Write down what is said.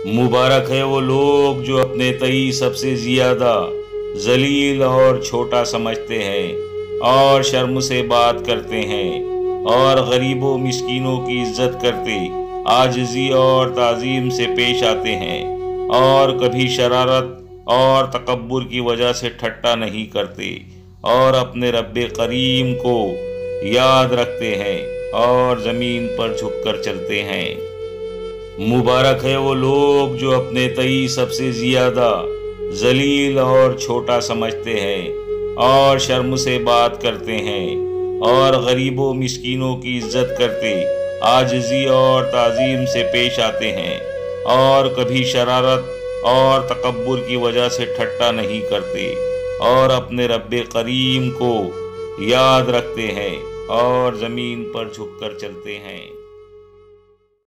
मुबारक है वो लोग जो अपने तई सबसे ज्यादा जलील और छोटा समझते हैं और शर्म से बात करते हैं और गरीबों मिस्कीनों की इज्जत करते आजिज़ी और ताज़ीम से पेश आते हैं और कभी शरारत और तकब्बुर की वजह से ठट्टा नहीं करते और अपने रब्बे करीम को याद रखते हैं और ज़मीन पर झुककर चलते हैं। मुबारक है वो लोग जो अपने तई सबसे ज्यादा जलील और छोटा समझते हैं और शर्म से बात करते हैं और गरीबों मिस्कीनों की इज्जत करते आजिज़ी और ताज़ीम से पेश आते हैं और कभी शरारत और तकब्बुर की वजह से ठट्टा नहीं करते और अपने रब्बे करीम को याद रखते हैं और ज़मीन पर झुककर चलते हैं।